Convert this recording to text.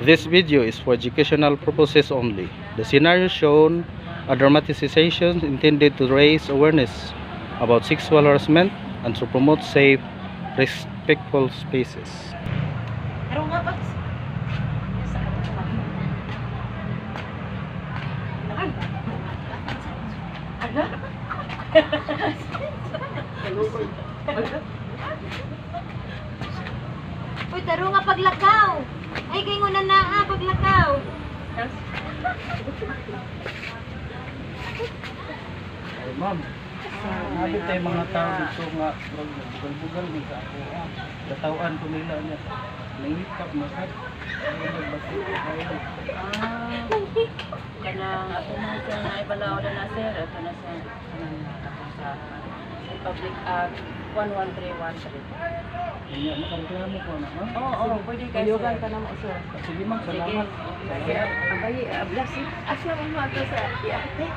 This video is for educational purposes only. The scenario shown are dramatization intended to raise awareness about sexual harassment and to promote safe, respectful spaces. Pero nga ba? Uy, taro nga paglakaw. Ay, kay nguna na paglakaw. Ay, ma'am. Nabi tayo mga tao dito nga bugal-bugal ni sa ako. Katawan ko nila niya. Nangitap na ka. Kanang ato na sa naibalaw na sir, ito na sa sa Public Act 11313. Iya, nakareklamo ko na, ma'am. Oo, pwede kayo. Ayugan ka na mo, sir. Sige, ma'am. Salamat. Abay, bless you. Asa mo mo ato sa ate?